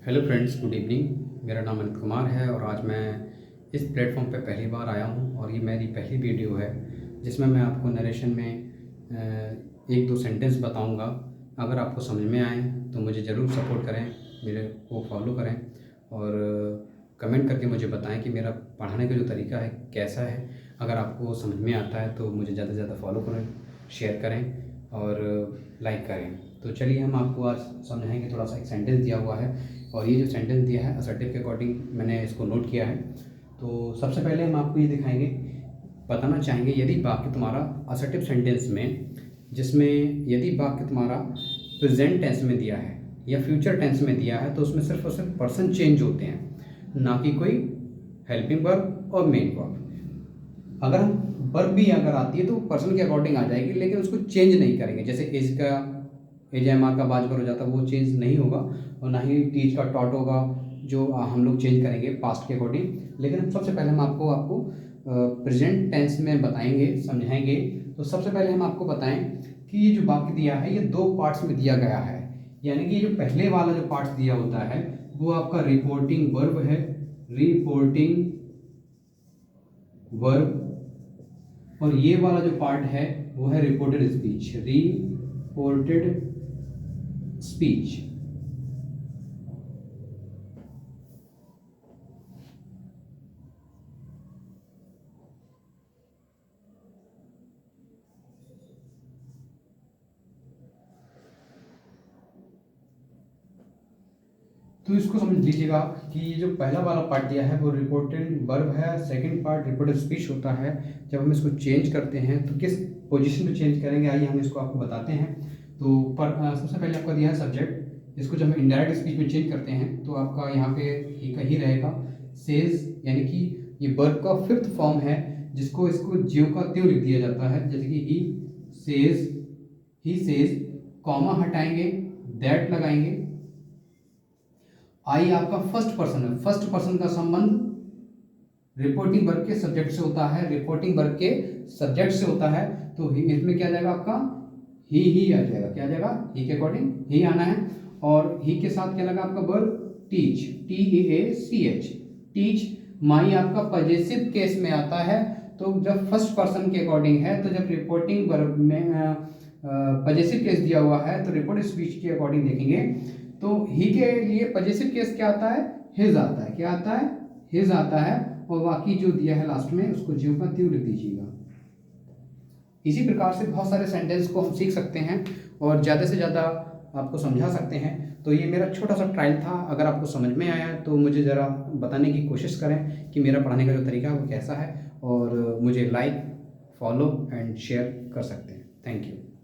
Hello friends, good evening. मेरा नाम अनित कुमार है और आज मैं इस प्लेटफॉर्म पे पहली बार आया हूँ और ये मेरी पहली वीडियो है जिसमें मैं आपको नरेशन में एक दो सेंटेंस बताऊँगा। अगर आपको समझ में आए तो मुझे ज़रूर सपोर्ट करें, मेरे को फॉलो करें और कमेंट करके मुझे बताएं कि मेरा पढ़ाने का जो तरीका है कैसा है। अगर आपको समझ में आता है तो मुझे ज़्यादा से ज़्यादा फॉलो करें, शेयर करें और लाइक करें। तो चलिए हम आपको आज समझाएंगे। थोड़ा सा एक सेंटेंस दिया हुआ है और ये जो सेंटेंस दिया है असर्टिव के अकॉर्डिंग मैंने इसको नोट किया है। तो सबसे पहले हम आपको ये दिखाएंगे, बताना चाहेंगे यदि वाक्य तुम्हारा असर्टिव सेंटेंस में जिसमें यदि वाक्य तुम्हारा प्रेजेंट टेंस में दिया है या फ्यूचर टेंस में दिया है तो उसमें सिर्फ और सिर्फ पर्सन चेंज होते हैं, ना कि कोई हेल्पिंग वर्ब और मेन वर्ब। अगर हम वर्ब भी अगर आती है तो पर्सन के अकॉर्डिंग आ जाएगी, लेकिन उसको चेंज नहीं करेंगे। जैसे एज का एज एम आर का बाजबर हो जाता है, वो चेंज नहीं होगा और ना ही टीच का टॉट होगा जो हम लोग चेंज करेंगे पास्ट के अकॉर्डिंग। लेकिन सबसे पहले हम आपको प्रेजेंट टेंस में बताएंगे, समझाएंगे। तो सबसे पहले हम आपको बताएं कि ये जो वाक्य दिया है ये दो पार्ट्स में दिया गया है। यानी कि जो पहले वाला जो पार्ट दिया होता है वो आपका रिपोर्टिंग वर्ब है, रिपोर्टिंग वर्ब, और ये वाला जो पार्ट है वो है रिपोर्टेड स्पीच, रिपोर्टेड स्पीच। तो इसको समझ लीजिएगा कि ये जो पहला वाला पार्ट दिया है वो रिपोर्टेड वर्ब है, सेकंड पार्ट रिपोर्टेड स्पीच होता है। जब हम इसको चेंज करते हैं तो किस पोजीशन पे चेंज करेंगे, आइए हम इसको आपको बताते हैं। तो सबसे पहले आपका दिया है सब्जेक्ट, इसको जब हम इनडायरेक्ट स्पीच में चेंज करते हैं तो आपका यहाँ पे ही कहीं रहेगा सेज, यानी कि ये वर्ब का फिफ्थ फॉर्म है जिसको इसको ज्यों का त्यों लिख दिया जाता है। जैसे कि ही सेज, कॉमा हटाएंगे, दैट लगाएंगे। आई आपका फर्स्ट पर्सन है, फर्स्ट पर्सन का संबंध रिपोर्टिंग वर्ब के सब्जेक्ट से होता है, रिपोर्टिंग वर्ब के सब्जेक्ट से होता है। तो इसमें क्या जाएगा आपका ही आ जाएगा। क्या आ जाएगा? ही के अकॉर्डिंग ही आना है। और ही के साथ क्या लगा आपका वर्ब टीच, TEACH, टीच। माई आपका पजेसिव केस में आता है। तो जब फर्स्ट पर्सन के अकॉर्डिंग है तो जब रिपोर्टिंग वर्ब में पजेसिव केस दिया हुआ है तो रिपोर्ट स्पीच के अकॉर्डिंग देखेंगे तो ही के लिए पजेसिव केस क्या आता है? हिज आता है। क्या आता है? हिज आता है। और बाकी जो दिया है लास्ट में उसको ज्यों का त्यों लिख दीजिएगा। इसी प्रकार से बहुत सारे सेंटेंस को हम सीख सकते हैं और ज़्यादा से ज़्यादा आपको समझा सकते हैं। तो ये मेरा छोटा सा ट्रायल था। अगर आपको समझ में आया तो मुझे ज़रा बताने की कोशिश करें कि मेरा पढ़ाने का जो तरीका है वो कैसा है, और मुझे लाइक, फॉलो एंड शेयर कर सकते हैं। Thank you.